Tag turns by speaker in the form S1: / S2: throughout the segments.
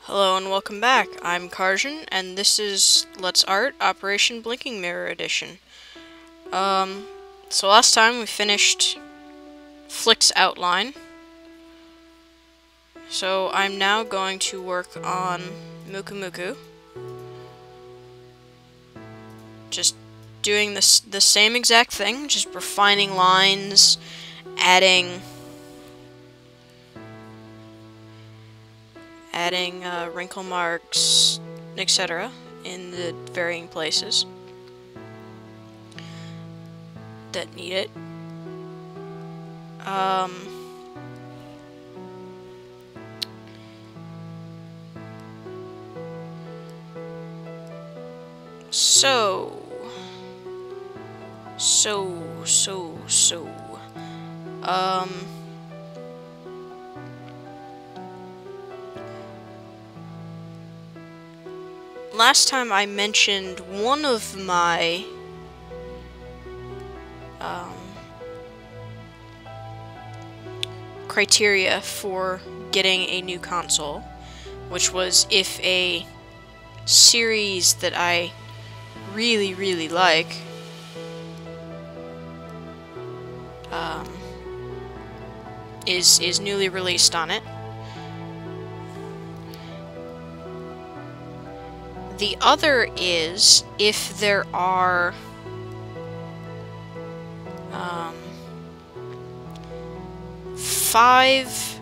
S1: Hello and welcome back. I'm Karjan, and this is Let's Art Operation Blinking Mirror Edition. So last time we finished Flik's outline. So I'm now going to work on Mukumuku. Just doing the same exact thing, just refining lines, adding wrinkle marks, etc. in the varying places that need it. Last time I mentioned one of my criteria for getting a new console, which was if a series that I really like is newly released on it. The other is if there are five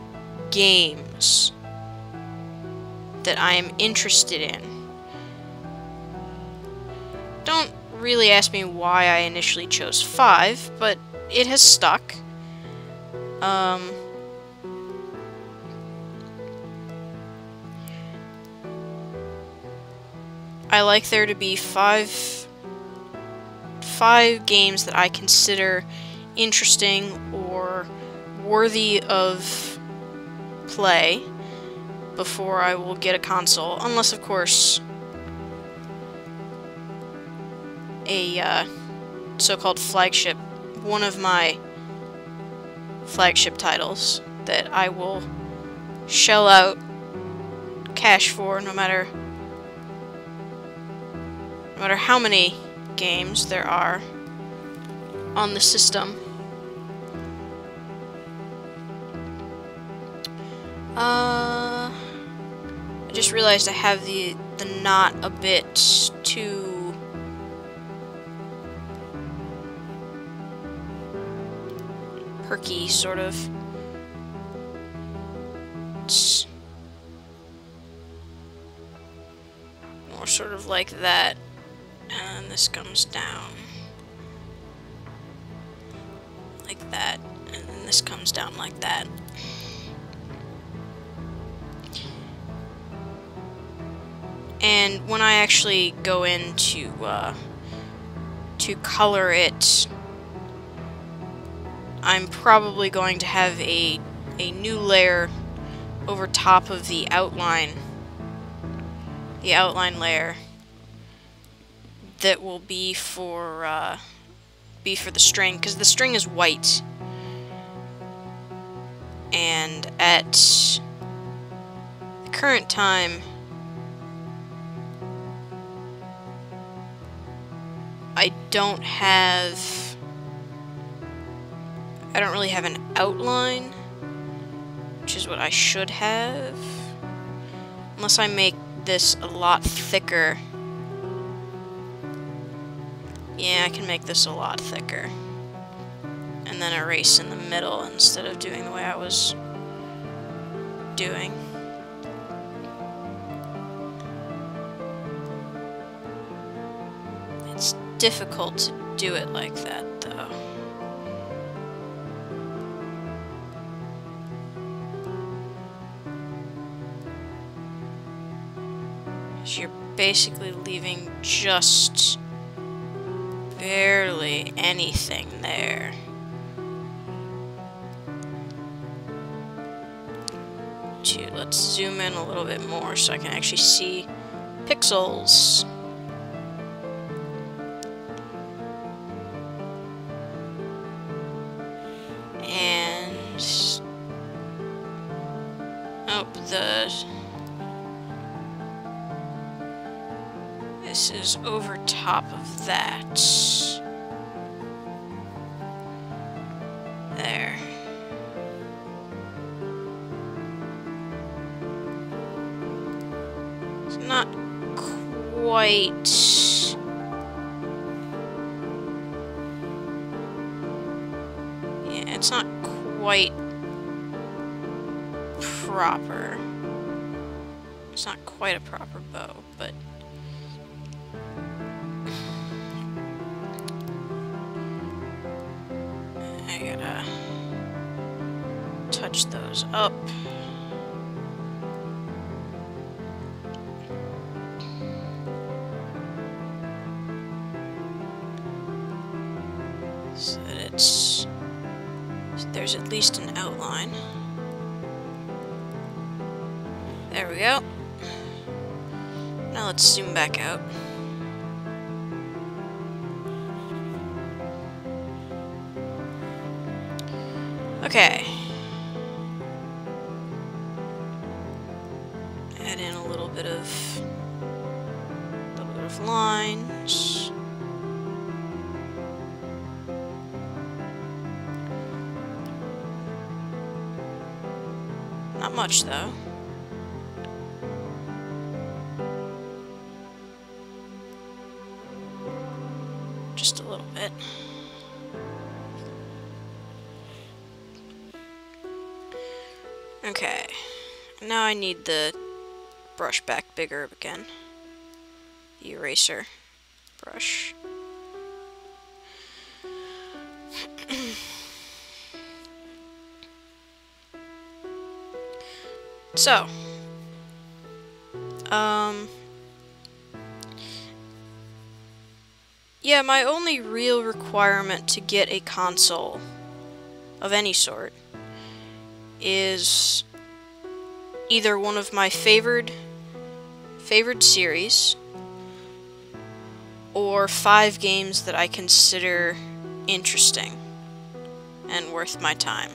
S1: games that I am interested in. Don't really ask me why I initially chose 5, but it has stuck. I like there to be five games that I consider interesting or worthy of play before I will get a console, unless of course a so-called flagship, one of my flagship titles that I will shell out cash for no matter how many games there are on the system. I just realized I have the knot a bit too perky, sort of. It's more sort of like that. And this comes down like that, and then this comes down like that. And when I actually go in to color it, I'm probably going to have a new layer over top of the outline layer that will be for the string, because the string is white, and at the current time I don't really have an outline, which is what I should have, unless I make this a lot thicker. Yeah, I can make this a lot thicker. And then erase in the middle instead of doing the way I was doing. It's difficult to do it like that, though. Because you're basically leaving just barely anything there. Let's zoom in a little bit more so I can actually see pixels. And oh, This is over top of that. There. It's not quite... Yeah, it's not quite proper. It's not quite a proper bow, but... I gotta touch those up. So that it's... so there's at least an outline. There we go. Now let's zoom back out. Okay. Add in a little bit of lines. Not much though. Just a little bit. Okay, now I need the brush back bigger again. The eraser brush. So, yeah, my only real requirement to get a console of any sort is either one of my favored series or 5 games that I consider interesting and worth my time.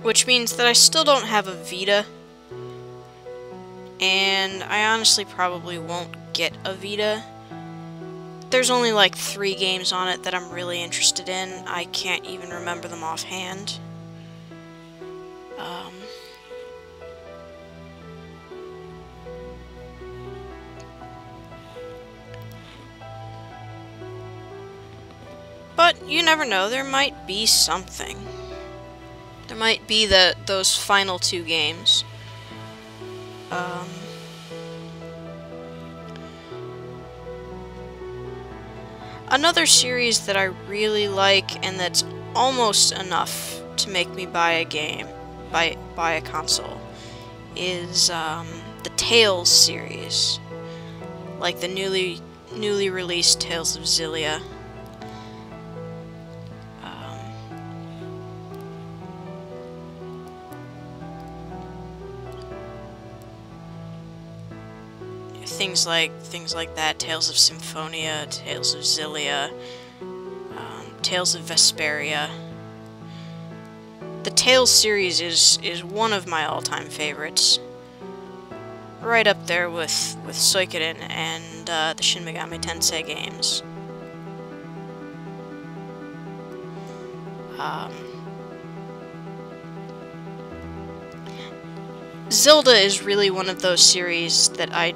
S1: Which means that I still don't have a Vita, and I honestly probably won't get a Vita. There's only like 3 games on it that I'm really interested in. I can't even remember them offhand. But you never know, there might be something. There might be those final 2 games. Another series that I really like and that's almost enough to make me buy a game, buy a console, is the Tales series, like the newly released Tales of Xillia. Things like that, Tales of Symphonia, Tales of Xillia, Tales of Vesperia. The Tales series is one of my all-time favorites, right up there with Suikoden and the Shin Megami Tensei games. Zelda is really one of those series that I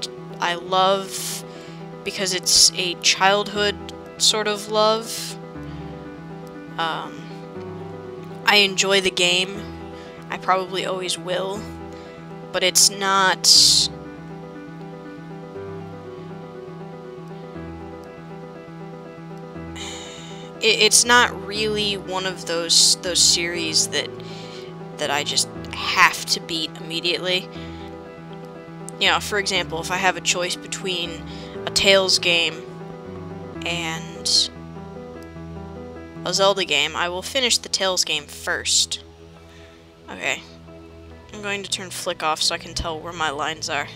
S1: love because it's a childhood sort of love. I enjoy the game. I probably always will, but it's not... It's not really one of those series that I just have to beat immediately. You know, for example, if I have a choice between a Tales game and a Zelda game, I will finish the Tales game first. Okay. I'm going to turn Flik off so I can tell where my lines are.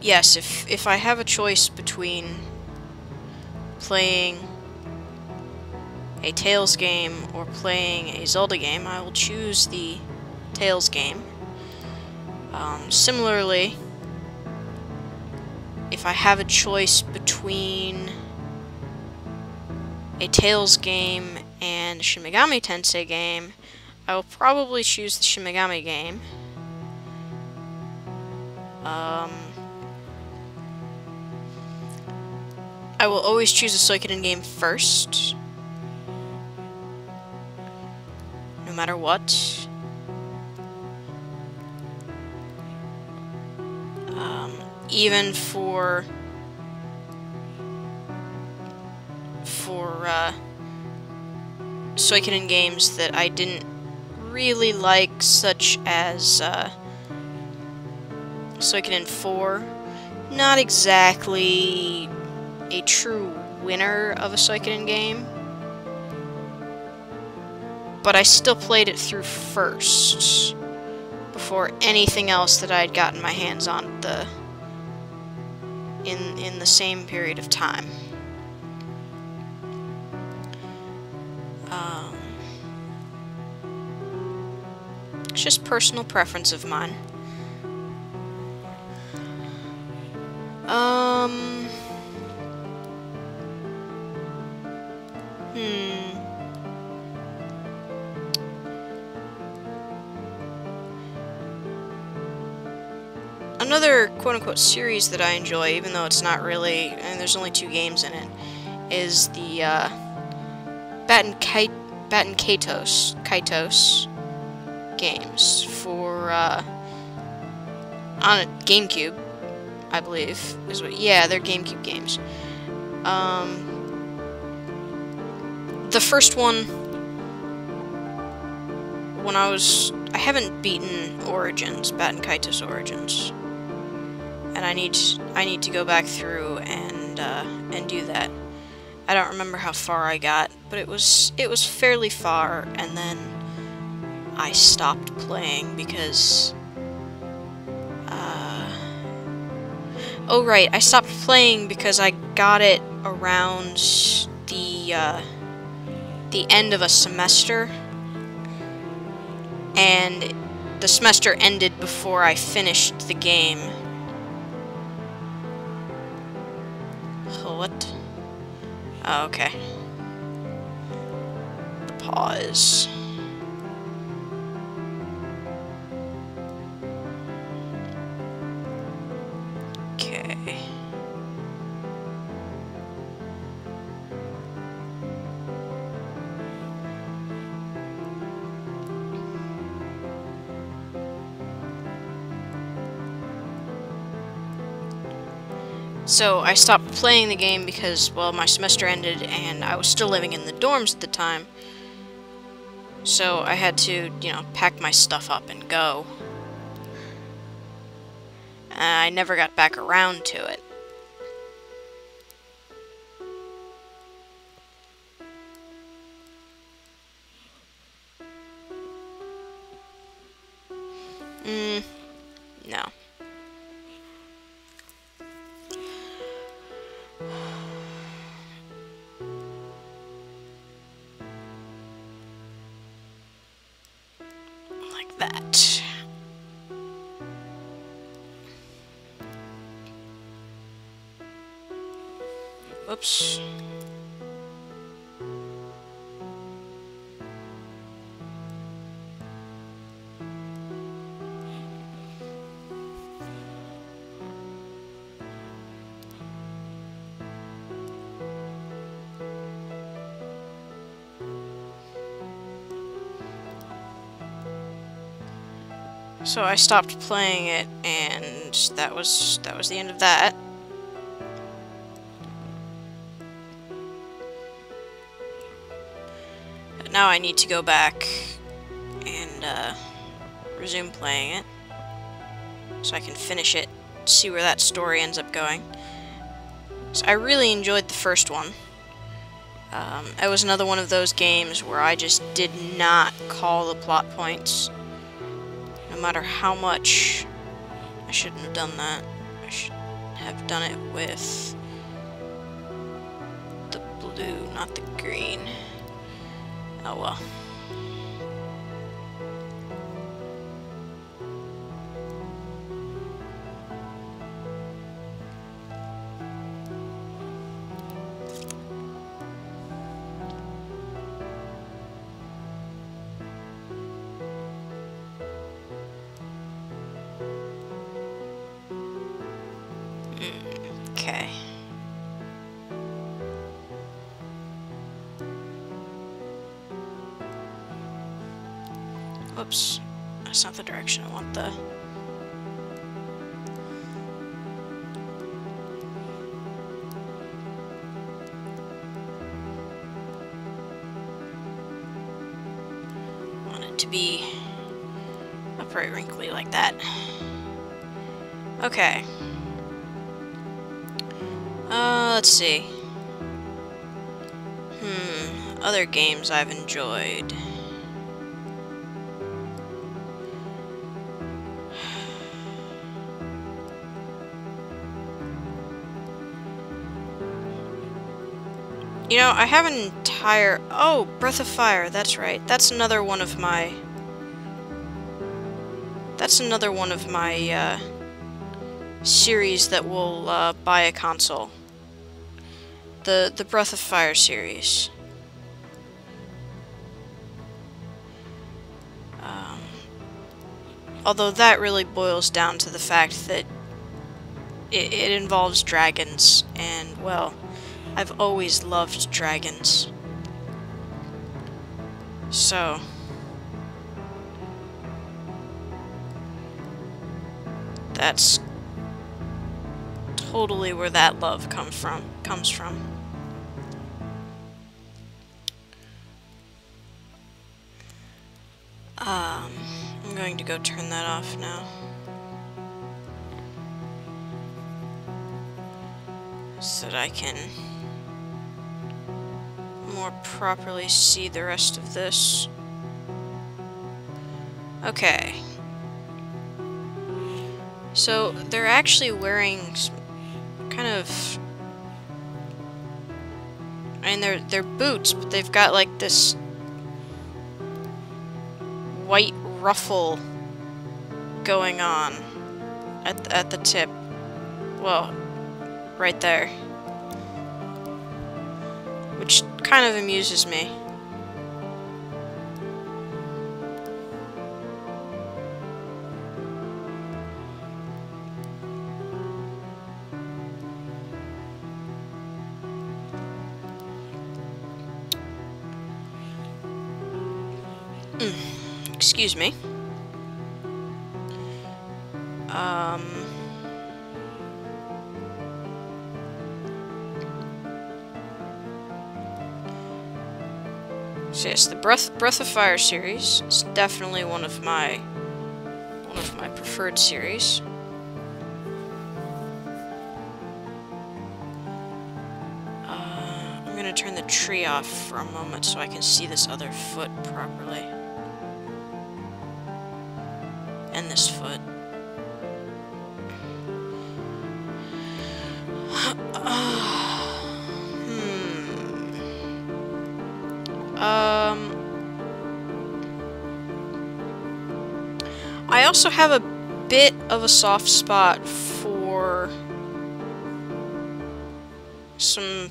S1: Yes, if I have a choice between playing a Tales game or playing a Zelda game, I will choose the Tales game. Similarly, if I have a choice between a Tales game and a Shin Megami Tensei game, I will probably choose the Shin Megami game. I will always choose a Suikoden game first, no matter what. Even for Suikoden games that I didn't really like, such as Suikoden 4. Not exactly a true winner of a Suikoden game, but I still played it through first before anything else that I had gotten my hands on in the same period of time. It's just personal preference of mine. Another quote-unquote series that I enjoy, even though it's not really, and there's only 2 games in it, is the Baten Kaitos games for on a GameCube, I believe. Yeah, they're GameCube games. The first one, when I haven't beaten Origins, Baten Kaitos Origins, and I need to go back through and do that. I don't remember how far I got, but it was fairly far, and then I stopped playing because oh right, I stopped playing because I got it around the end of a semester, and the semester ended before I finished the game. What? Oh, okay. Pause. Okay. So I stopped playing the game because, well, my semester ended and I was still living in the dorms at the time. So I had to, you know, pack my stuff up and go. I never got back around to it. No. Like that. Whoops. So I stopped playing it, and that was the end of that. But now I need to go back and resume playing it, so I can finish it, see where that story ends up going. So I really enjoyed the first one. It was another one of those games where I just did not call the plot points. No matter how much, I shouldn't have done that. I should have done it with the blue, not the green. Oh well. Okay. Whoops. That's not the direction I want the... want it to be upright wrinkly like that. Okay. Let's see. Other games I've enjoyed. You know, I have an entire... Oh, Breath of Fire, that's right. That's another one of my... series that will buy a console. The Breath of Fire series. Although that really boils down to the fact that it involves dragons, and, well, I've always loved dragons. So... that's totally where that love comes from. I'm going to go turn that off now. So that I can more properly see the rest of this. Okay. So, they're actually wearing some kind of... I mean, they're boots, but they've got, like, this white ruffle going on at the tip. Well, right there. Which kind of amuses me. Excuse me. So yes, the Breath of Fire series is definitely one of my preferred series. I'm gonna turn the tree off for a moment so I can see this other foot properly. And this foot. I also have a bit of a soft spot for some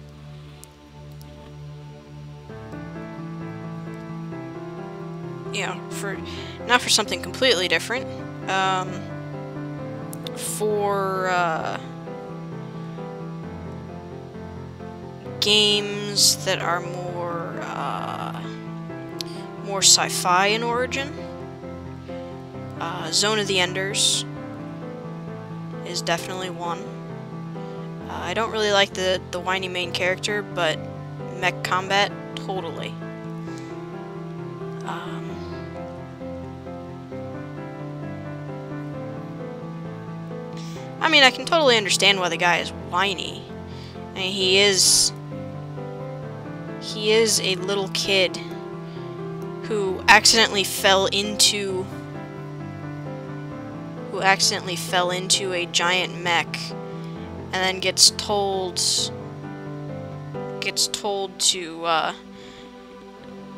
S1: not for something completely different, for games that are more sci-fi in origin. Zone of the Enders is definitely one. I don't really like the whiny main character, but mech combat, totally. I mean, I can totally understand why the guy is whiny. I mean, he is a little kid who accidentally fell into a giant mech, and then gets told to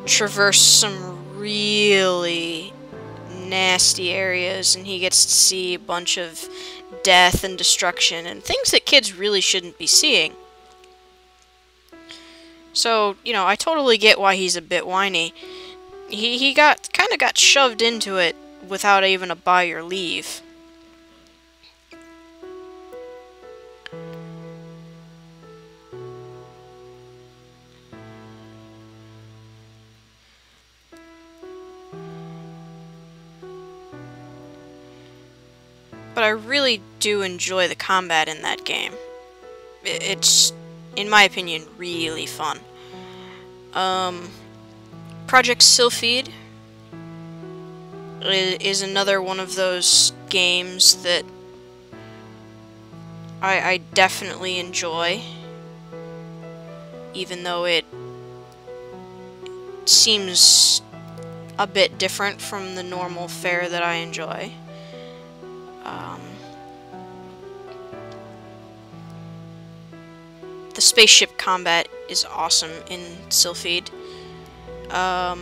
S1: traverse some really nasty areas, and he gets to see a bunch of death and destruction and things that kids really shouldn't be seeing. So, you know, I totally get why he's a bit whiny. He kind of got shoved into it without even a buy or leave. But I really do enjoy the combat in that game. It's, in my opinion, really fun. Project Sylphid is another one of those games that I definitely enjoy, even though it seems a bit different from the normal fare that I enjoy. The spaceship combat is awesome in Sylphid. I've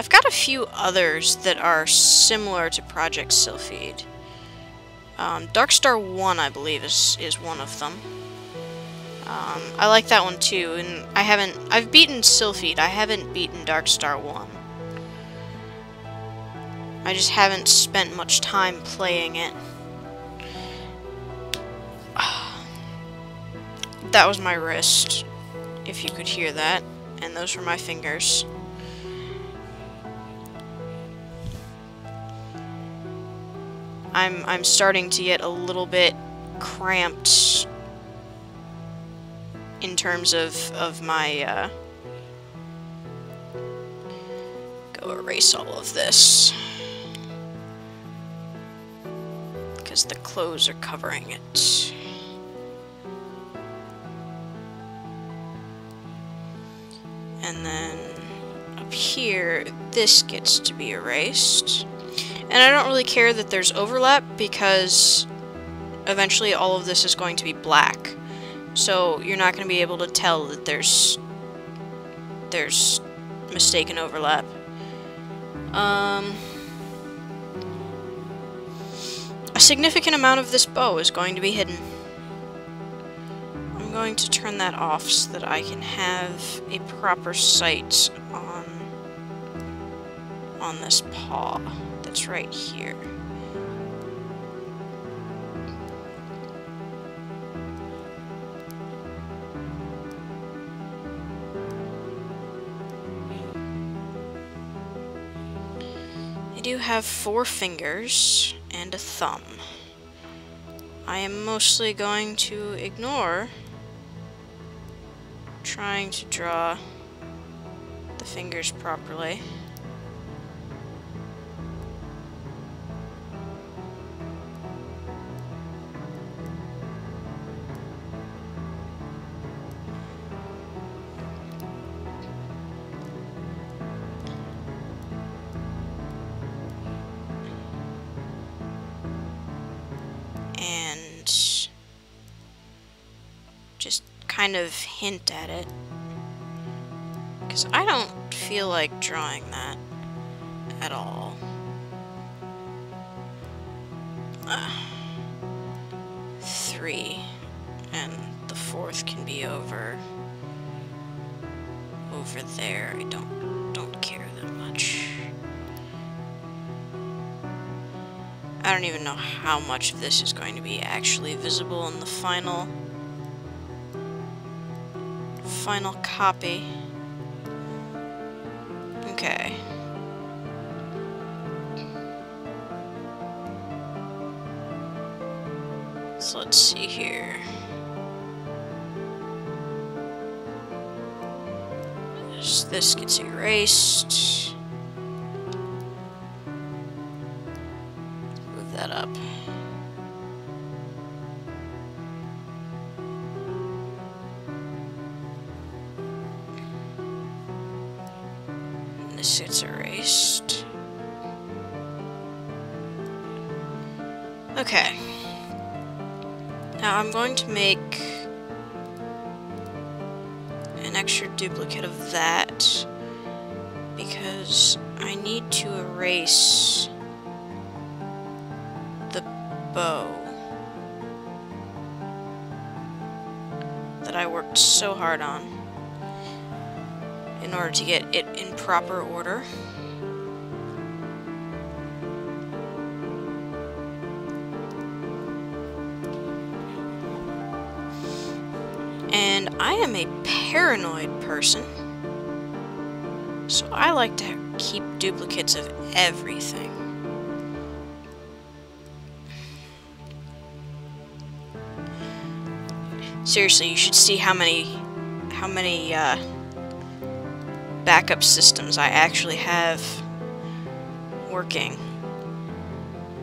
S1: got a few others that are similar to Project Sylphid. Darkstar 1, I believe, is one of them. I like that one too, and I've beaten Sylphid, I haven't beaten Darkstar 1. I just haven't spent much time playing it. That was my wrist, if you could hear that, and those were my fingers. I'm starting to get a little bit cramped in terms of my go erase all of this, because the clothes are covering it. And then up here, this gets to be erased. And I don't really care that there's overlap, because eventually all of this is going to be black. So you're not going to be able to tell that there's mistaken overlap. A significant amount of this bow is going to be hidden. I'm going to turn that off so that I can have a proper sight on this paw that's right here. I do have 4 fingers and a thumb. I am mostly going to ignore trying to draw the fingers properly. Just kind of hint at it, because I don't feel like drawing that at all. 3, and the 4th can be over there. I don't care that much. I don't even know how much of this is going to be actually visible in the final copy. Okay. So let's see here. This gets erased. Move that up. This gets erased. Okay. Now I'm going to make an extra duplicate of that because I need to erase the bow that I worked so hard on in order to get it in proper order. And I am a paranoid person, so I like to keep duplicates of everything. Seriously, you should see how many backup systems I actually have working.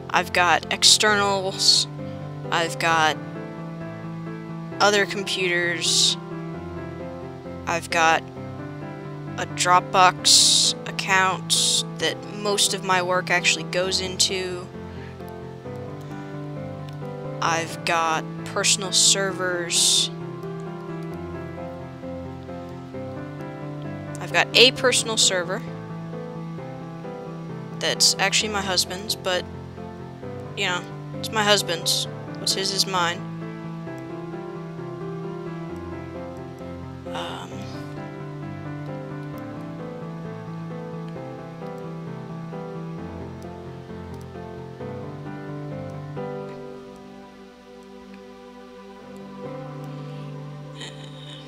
S1: I've got externals, I've got other computers, I've got a Dropbox account that most of my work actually goes into. I've got personal servers. I've got a personal server that's actually my husband's, but, you know, it's my husband's. What's his is mine.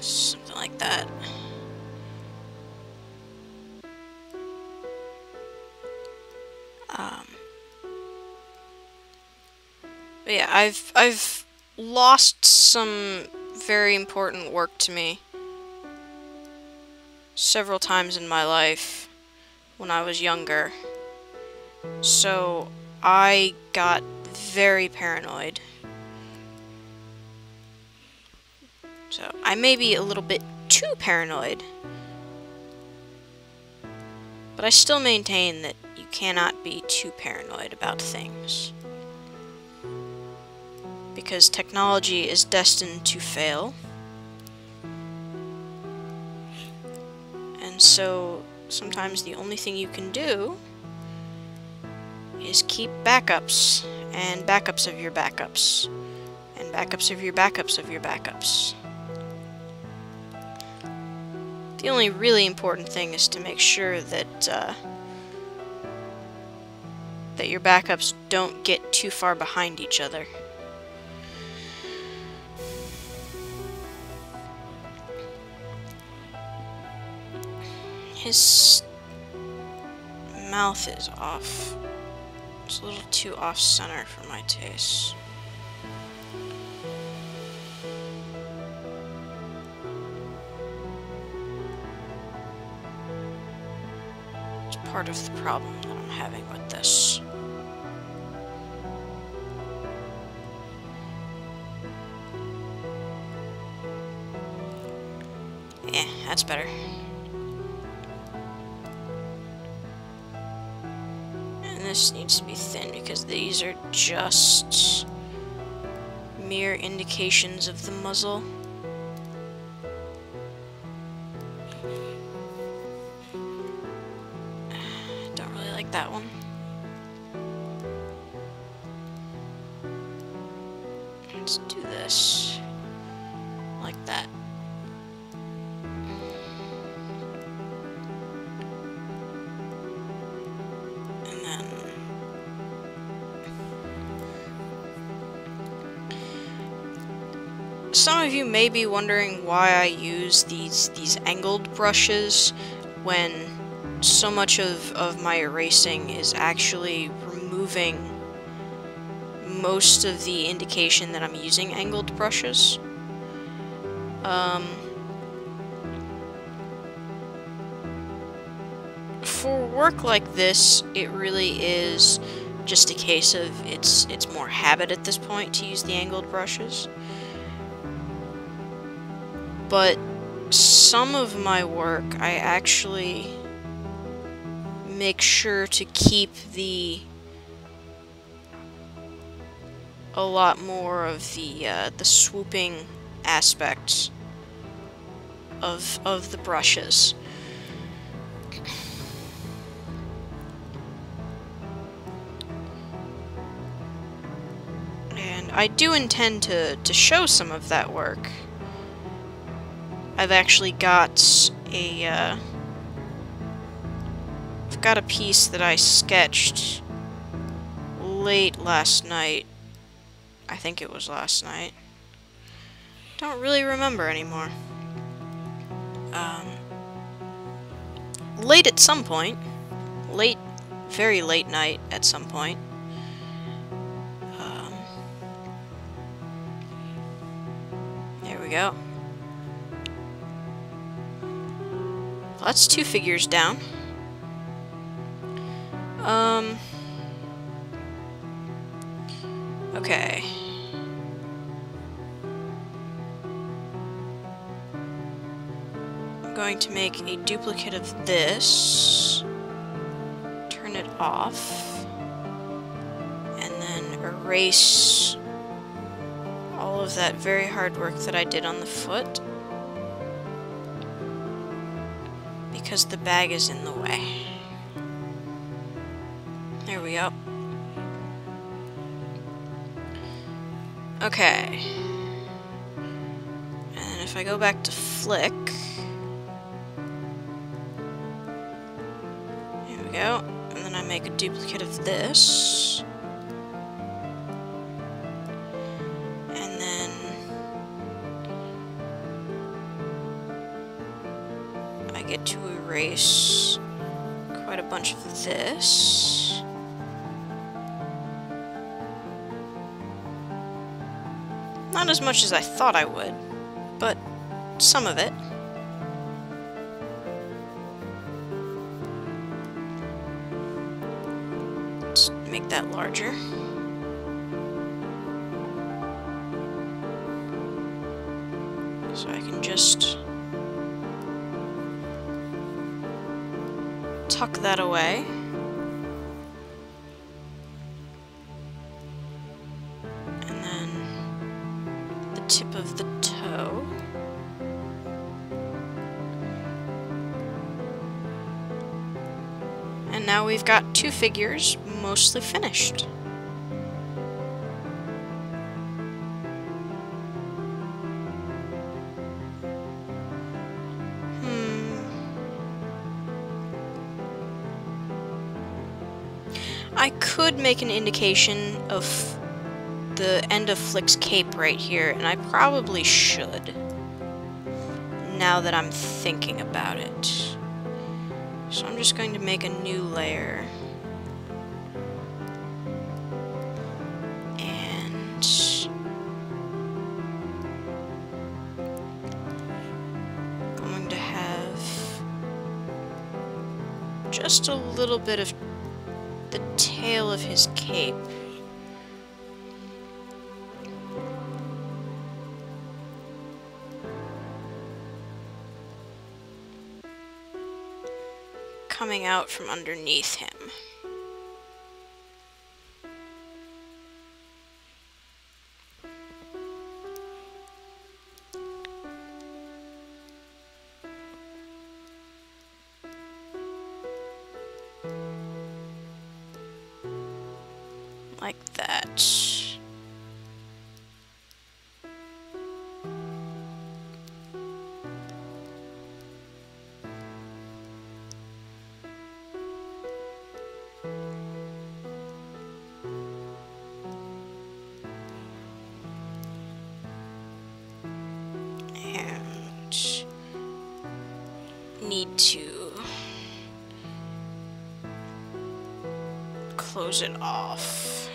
S1: Something like that. But yeah, I've lost some very important work to me several times in my life when I was younger. So I got very paranoid. So I may be a little bit too paranoid, but I still maintain that you cannot be too paranoid about things, because technology is destined to fail. And so sometimes the only thing you can do is keep backups, and backups of your backups, and backups of your backups of your backups. The only really important thing is to make sure that that your backups don't get too far behind each other. His mouth is off. It's a little too off-center for my taste. It's part of the problem that I'm having with this. Yeah, that's better. This needs to be thin because these are just mere indications of the muzzle. Don't really like that one. Let's do this like that. Some of you may be wondering why I use these angled brushes when so much of my erasing is actually removing most of the indication that I'm using angled brushes. For work like this, it really is just a case of it's more habit at this point to use the angled brushes. But some of my work, I actually make sure to keep a lot more of the swooping aspects of the brushes. And I do intend to show some of that work. I've actually got a I've got a piece that I sketched late last night. I think it was last night. Don't really remember anymore. Late at some point. Late, very late night at some point. There we go. Well, that's 2 figures down. Okay. I'm going to make a duplicate of this, turn it off, and then erase all of that very hard work that I did on the foot, because the bag is in the way. There we go. Okay. And if I go back to Flik, here we go, and then I make a duplicate of this, and then I get to erase quite a bunch of this. Not as much as I thought I would, but some of it. Let's make that larger. So I can just tuck that away. Tip of the toe. And now we've got 2 figures mostly finished. I could make an indication of the end of Flik's cape right here, and I probably should, now that I'm thinking about it. So I'm just going to make a new layer. And I'm going to have just a little bit of the tail of his cape. Coming out from underneath him. Like that. Need to close it off.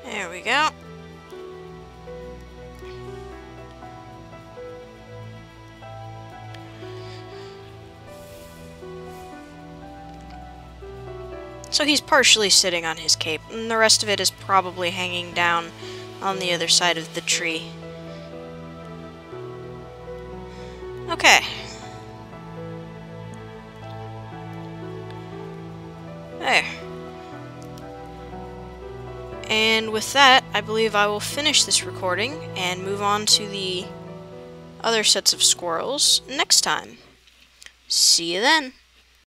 S1: There we go. So he's partially sitting on his cape, and the rest of it is probably hanging down on the other side of the tree. Okay. There. And with that, I believe I will finish this recording and move on to the other sets of squirrels next time. See you then.